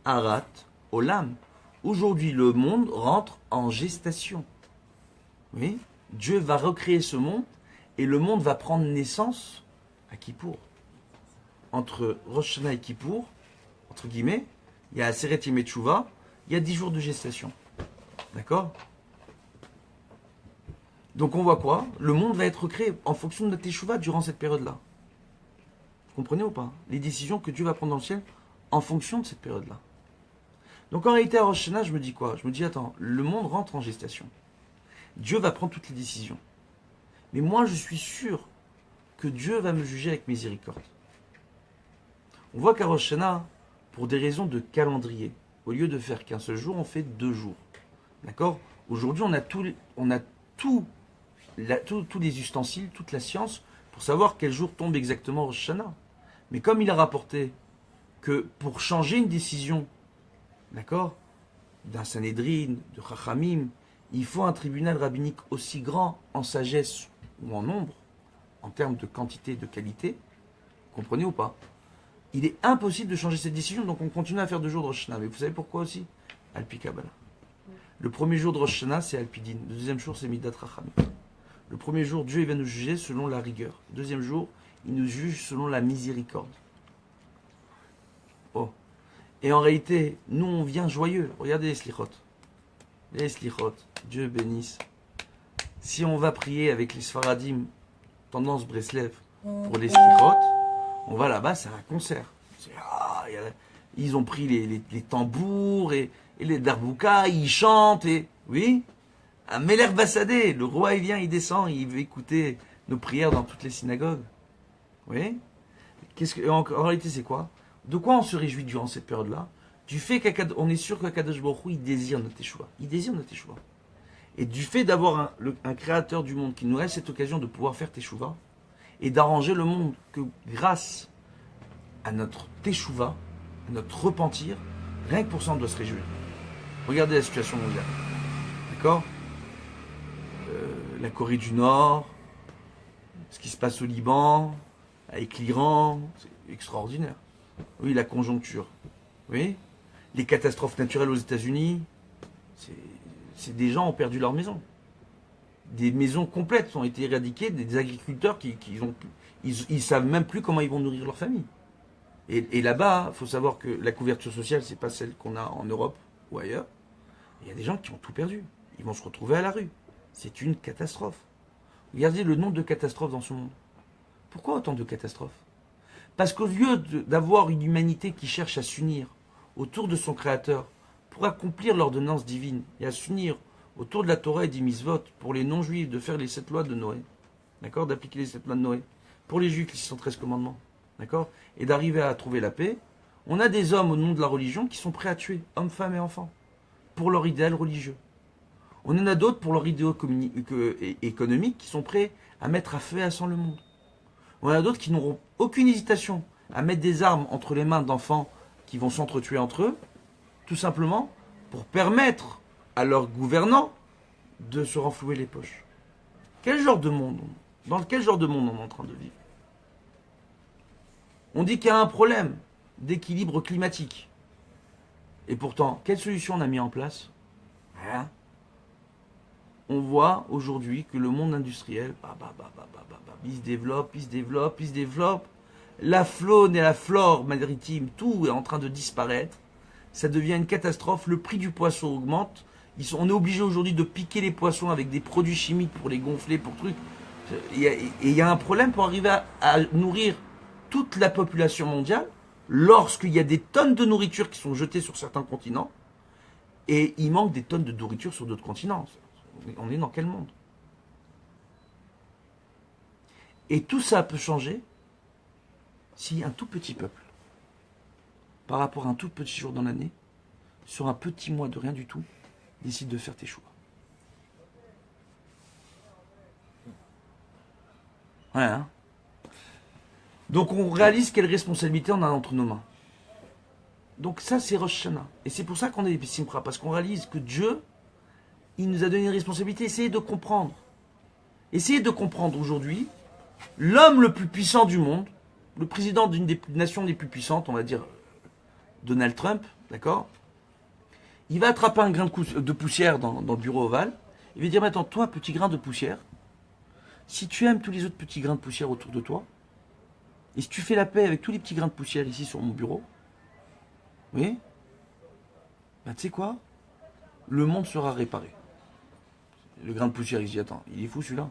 Arat, Olam. Aujourd'hui, le monde rentre en gestation. Oui, Dieu va recréer ce monde et le monde va prendre naissance à Kippour. Entre Rosh Hashanah et Kippour, entre guillemets, il y a Aseret Yemei Teshuvah, il y a 10 jours de gestation. D'accord? Donc on voit quoi? Le monde va être créé en fonction de notre Teshuvah durant cette période-là. Vous comprenez ou pas? Les décisions que Dieu va prendre dans le ciel en fonction de cette période-là. Donc en réalité, à Rosh Hashanah, je me dis quoi? Je me dis, attends, le monde rentre en gestation. Dieu va prendre toutes les décisions. Mais moi, je suis sûr que Dieu va me juger avec miséricorde. On voit qu'à Rosh Hashanah, pour des raisons de calendrier, au lieu de faire qu'un seul jour, on fait 2 jours. D'accord? Aujourd'hui, on a tous les ustensiles, toute la science, pour savoir quel jour tombe exactement Rosh Hashanah. Mais comme il a rapporté que pour changer une décision, d'accord, d'un Sanhédrin, de Chachamim, il faut un tribunal rabbinique aussi grand en sagesse ou en nombre, en termes de quantité, de qualité, comprenez ou pas? Il est impossible de changer cette décision, donc on continue à faire 2 jours de Rosh Hashanah. Mais vous savez pourquoi aussi? Alpi Kabbalah. Le premier jour de Rosh Hashanah, c'est Alpidin. Le deuxième jour, c'est Midat Rachamim. Le premier jour, Dieu il va nous juger selon la rigueur. Le deuxième jour, il nous juge selon la miséricorde. Oh. Et en réalité, nous, on vient joyeux. Regardez les slichot. Les slichot, Dieu bénisse. Si on va prier avec les Sfaradim, tendance Breslev, pour les slichot, on va là-bas, c'est un concert. Ils ont pris les tambours et les darboukas, ils chantent et... Oui, un Meler Bassadé, le roi il vient, il descend, il veut écouter nos prières dans toutes les synagogues. Oui. En réalité, c'est quoi? De quoi on se réjouit durant cette période-là? Du fait qu'on est sûr qu'Akadosh Baruch Hu, il désire notre échoua. Il désire notre échoua. Et du fait d'avoir un créateur du monde qui nous laisse cette occasion de pouvoir faire teshuva et d'arranger le monde que grâce à notre teshuva, à notre repentir, rien que pour ça on doit se réjouir. Regardez la situation mondiale. D'accord? La Corée du Nord, ce qui se passe au Liban, avec l'Iran, c'est extraordinaire. Oui, la conjoncture. Oui, les catastrophes naturelles aux États-Unis, c'est des gens ont perdu leur maison. Des maisons complètes ont été éradiquées, des agriculteurs ils savent même plus comment ils vont nourrir leur famille. Et là-bas, il faut savoir que la couverture sociale, c'est pas celle qu'on a en Europe ou ailleurs. Il y a des gens qui ont tout perdu. Ils vont se retrouver à la rue. C'est une catastrophe. Regardez le nombre de catastrophes dans ce monde. Pourquoi autant de catastrophes? Parce qu'au lieu d'avoir une humanité qui cherche à s'unir autour de son Créateur pour accomplir l'ordonnance divine et à s'unir autour de la Torah et des mitzvot pour les non-juifs de faire les 7 lois de Noé, d'accord, d'appliquer les 7 lois de Noé, pour les juifs les 613 commandements, d'accord, et d'arriver à trouver la paix, on a des hommes au nom de la religion qui sont prêts à tuer, hommes, femmes et enfants, pour leur idéal religieux. On en a d'autres pour leur idéal économique qui sont prêts à mettre à feu et à sang le monde. On en a d'autres qui n'auront aucune hésitation à mettre des armes entre les mains d'enfants qui vont s'entretuer entre eux, tout simplement pour permettre à leurs gouvernants de se renflouer les poches. Quel genre de monde Dans quel genre de monde on est en train de vivre? On dit qu'il y a un problème d'équilibre climatique. Et pourtant, quelle solution on a mis en place? Rien. On voit aujourd'hui que le monde industriel, il se développe, il se développe, il se développe. La faune et la flore maritime, tout est en train de disparaître. Ça devient une catastrophe. Le prix du poisson augmente. On est obligé aujourd'hui de piquer les poissons avec des produits chimiques pour les gonfler, pour trucs. Et il y a un problème pour arriver à nourrir toute la population mondiale lorsqu'il y a des tonnes de nourriture qui sont jetées sur certains continents et il manque des tonnes de nourriture sur d'autres continents. On est dans quel monde? Et tout ça peut changer si un tout petit peuple, par rapport à un tout petit jour dans l'année, sur un petit mois de rien du tout, décide de faire tes choix. Ouais, hein? Donc on réalise quelle responsabilité on a entre nos mains. Donc ça c'est Rosh Hashanah. Et c'est pour ça qu'on est des Simcha, parce qu'on réalise que Dieu, il nous a donné une responsabilité. Essayez de comprendre. Essayez de comprendre aujourd'hui, l'homme le plus puissant du monde, le président d'une des nations les plus puissantes, on va dire Donald Trump, d'accord? Il va attraper un grain de poussière dans le bureau ovale. Il va dire maintenant, toi, petit grain de poussière, si tu aimes tous les autres petits grains de poussière autour de toi, et si tu fais la paix avec tous les petits grains de poussière ici sur mon bureau, oui, ben tu sais quoi? Le monde sera réparé. Le grain de poussière, il se dit, attends, il est fou celui-là.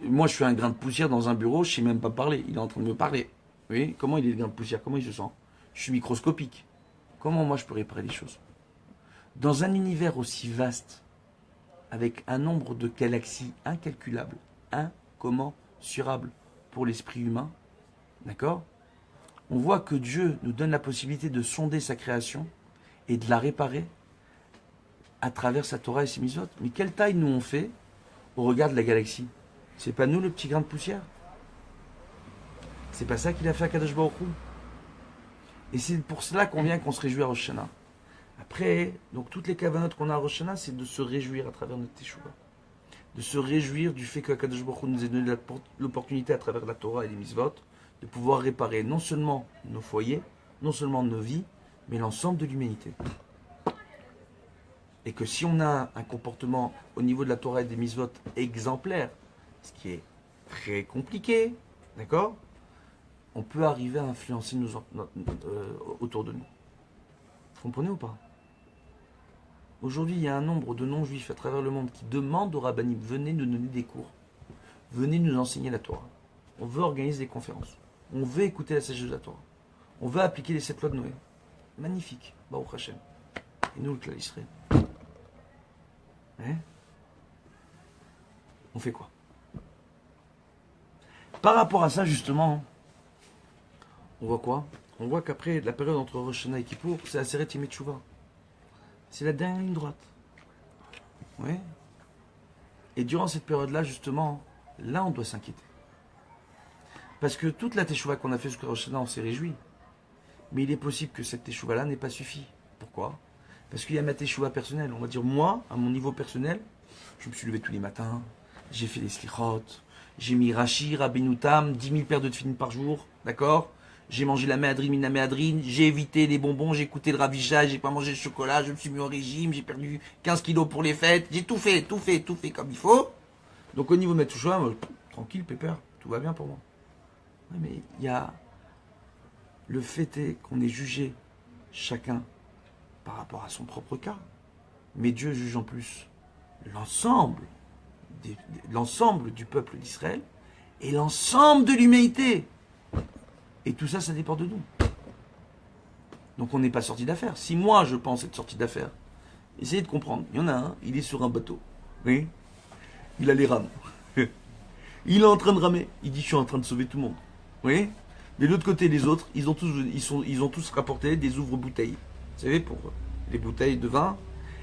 Moi, je suis un grain de poussière dans un bureau, je ne sais même pas parler. Il est en train de me parler. Oui, comment il est le grain de poussière? Comment il se sent? Je suis microscopique. Comment moi je peux réparer les choses? Dans un univers aussi vaste, avec un nombre de galaxies incalculable, incommensurable pour l'esprit humain, d'accord? On voit que Dieu nous donne la possibilité de sonder sa création et de la réparer à travers sa Torah et ses mitzvot. Mais quelle taille nous on fait au regard de la galaxie? C'est pas nous le petit grain de poussière? C'est pas ça qu'il a fait à Kadosh Baruch Hu? Et c'est pour cela qu'on se réjouit à Rosh Hashanah. Après, donc toutes les kavanotes qu'on a à Rosh Hashanah, c'est de se réjouir à travers notre teshuva. De se réjouir du fait que Kadosh Baruch Hu nous ait donné l'opportunité à travers la Torah et les mitzvot de pouvoir réparer non seulement nos foyers, non seulement nos vies, mais l'ensemble de l'humanité. Et que si on a un comportement au niveau de la Torah et des mitzvot exemplaire, ce qui est très compliqué, d'accord, on peut arriver à influencer autour de nous. Vous comprenez ou pas? Aujourd'hui, il y a un nombre de non-juifs à travers le monde qui demandent aux rabbinim, venez nous donner des cours, venez nous enseigner la Torah. On veut organiser des conférences. On veut écouter la sagesse de la Torah. On veut appliquer les 7 lois de Noé. Magnifique. Baruch Hashem. Et nous, le Klal Israël. Hein? On fait quoi? Par rapport à ça, justement, on voit quoi? On voit qu'après la période entre Rosh Hashanah et Kippour, c'est Aseret Yemei Teshuvah. C'est la dernière ligne droite. Oui. Et durant cette période-là, justement, là, on doit s'inquiéter. Parce que toute la Teshuvah qu'on a fait jusqu'à Rosh Hashanah, on s'est réjoui. Mais il est possible que cette Teshuvah-là n'ait pas suffi. Pourquoi? Parce qu'il y a ma Teshuvah personnelle. On va dire, moi, à mon niveau personnel, je me suis levé tous les matins, j'ai fait les slichot, j'ai mis Rashi, Rabbeinu Tam, 10 000 paires de tefilin par jour, d'accord? J'ai mangé la méadrine, mina méadrine, j'ai évité les bonbons, j'ai écouté le ravichage, j'ai pas mangé le chocolat, je me suis mis au régime, j'ai perdu 15 kilos pour les fêtes, j'ai tout fait comme il faut. Donc au niveau de ma Teshuvah, tranquille, pépère, tout va bien pour moi. Ouais, mais il y a... Le fait est qu'on est jugé chacun par rapport à son propre cas. Mais Dieu juge en plus l'ensemble du peuple d'Israël et l'ensemble de l'humanité. Et tout ça, ça dépend de nous. Donc on n'est pas sorti d'affaire. Si moi je pense être sorti d'affaire, essayez de comprendre. Il y en a un, il est sur un bateau. Oui. Il a les rames. Il est en train de ramer. Il dit je suis en train de sauver tout le monde. Oui. De l'autre côté, les autres, ils ont tous rapporté des ouvre-bouteilles. Vous savez, pour les bouteilles de vin.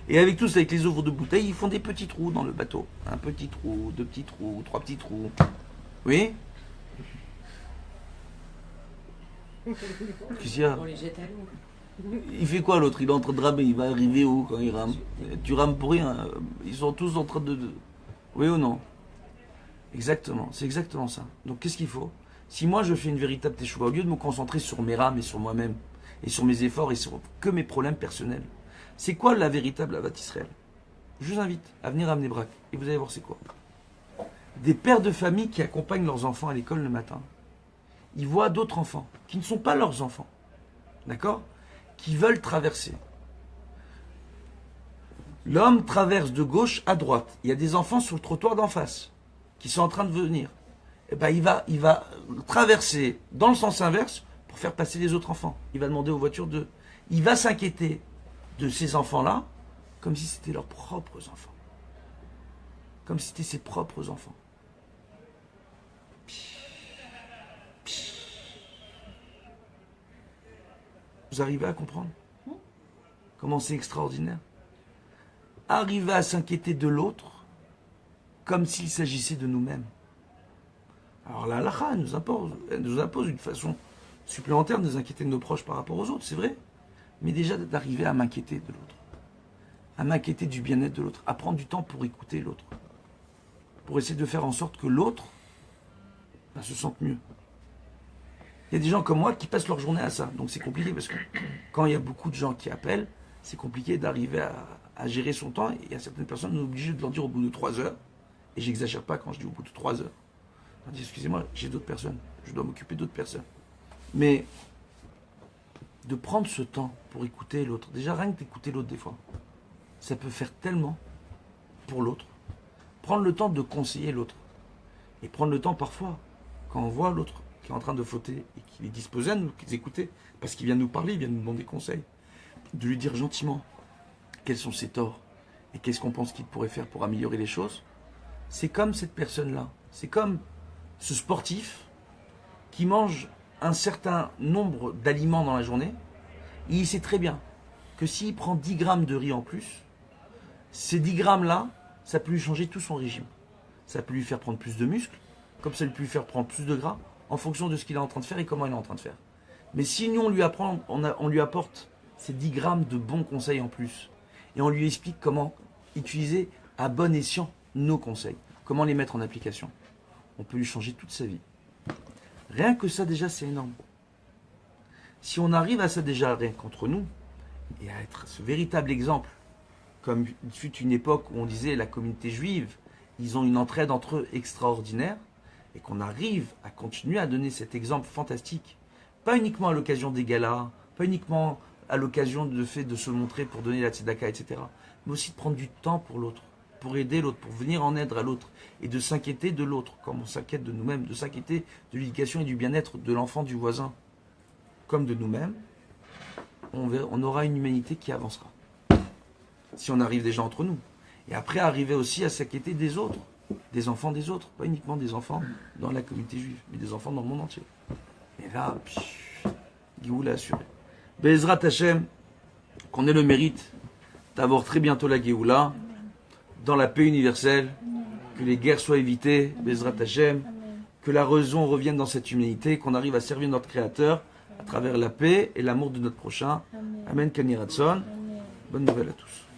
Et avec les ouvres de bouteilles, ils font des petits trous dans le bateau. Un petit trou, 2 petits trous, 3 petits trous. Oui. Qu'est-ce qu'il y a? On les jette à l'eau. Il fait quoi l'autre? Il est en train de ramer. Il va arriver où quand il rame? Tu rames pour rien. Ils sont tous en train de... Oui ou non? Exactement. C'est exactement ça. Donc qu'est-ce qu'il faut? Si moi je fais une véritable teshuva, au lieu de me concentrer sur mes rames et sur moi-même, et sur mes efforts et sur que mes problèmes personnels, c'est quoi la véritable Avat Israël? Je vous invite à venir à Bnei-Brak et vous allez voir c'est quoi. Des pères de famille qui accompagnent leurs enfants à l'école le matin, ils voient d'autres enfants qui ne sont pas leurs enfants, d'accord? Qui veulent traverser. L'homme traverse de gauche à droite. Il y a des enfants sur le trottoir d'en face qui sont en train de venir. Eh ben, il va traverser dans le sens inverse pour faire passer les autres enfants. Il va demander aux voitures de... Il va s'inquiéter de ces enfants-là comme si c'était leurs propres enfants. Comme si c'était ses propres enfants. Vous arrivez à comprendre comment c'est extraordinaire? Arriver à s'inquiéter de l'autre comme s'il s'agissait de nous-mêmes. Alors la halakha, elle nous impose une façon supplémentaire de nous inquiéter de nos proches par rapport aux autres, c'est vrai. Mais déjà d'arriver à m'inquiéter de l'autre. À m'inquiéter du bien-être de l'autre. À prendre du temps pour écouter l'autre. Pour essayer de faire en sorte que l'autre se sente mieux. Il y a des gens comme moi qui passent leur journée à ça. Donc c'est compliqué parce que quand il y a beaucoup de gens qui appellent, c'est compliqué d'arriver à gérer son temps. Et il y a certaines personnes qui sont obligées de leur dire au bout de 3 heures. Et j'exagère pas quand je dis au bout de 3 heures. On dit, excusez-moi, j'ai d'autres personnes. Je dois m'occuper d'autres personnes. Mais de prendre ce temps pour écouter l'autre. Déjà, rien que d'écouter l'autre des fois. Ça peut faire tellement pour l'autre. Prendre le temps de conseiller l'autre. Et prendre le temps parfois, quand on voit l'autre qui est en train de fauter et qu'il est disposé à nous écouter, parce qu'il vient nous parler, il vient nous demander conseil, de lui dire gentiment quels sont ses torts et qu'est-ce qu'on pense qu'il pourrait faire pour améliorer les choses. C'est comme cette personne-là. C'est comme ce sportif qui mange un certain nombre d'aliments dans la journée, et il sait très bien que s'il prend 10 grammes de riz en plus, ces 10 grammes-là, ça peut lui changer tout son régime. Ça peut lui faire prendre plus de muscles, comme ça peut lui faire prendre plus de gras, en fonction de ce qu'il est en train de faire et comment il est en train de faire. Mais si nous, on lui apporte ces 10 grammes de bons conseils en plus, et on lui explique comment utiliser à bon escient nos conseils, comment les mettre en application, on peut lui changer toute sa vie. Rien que ça, déjà, c'est énorme. Si on arrive à ça déjà, rien qu'entre nous, et à être ce véritable exemple, comme il fut une époque où on disait la communauté juive, ils ont une entraide entre eux extraordinaire, et qu'on arrive à continuer à donner cet exemple fantastique, pas uniquement à l'occasion des galas, pas uniquement à l'occasion de fait de se montrer pour donner la tzedaka, etc., mais aussi de prendre du temps pour l'autre, pour aider l'autre, pour venir en aide à l'autre, et de s'inquiéter de l'autre, comme on s'inquiète de nous-mêmes, de s'inquiéter de l'éducation et du bien-être de l'enfant du voisin, comme de nous-mêmes, on aura une humanité qui avancera. Si on arrive déjà entre nous. Et après, arriver aussi à s'inquiéter des autres, des enfants des autres, pas uniquement des enfants dans la communauté juive, mais des enfants dans le monde entier. Et là, Géoula assuré. Bezrat Hashem, qu'on ait le mérite d'avoir très bientôt la Géoula, dans la paix universelle, que les guerres soient évitées, Bezrat Hashem, que la raison revienne dans cette humanité, qu'on arrive à servir notre Créateur à travers la paix et l'amour de notre prochain. Amen, Kani Ratson. Bonne nouvelle à tous.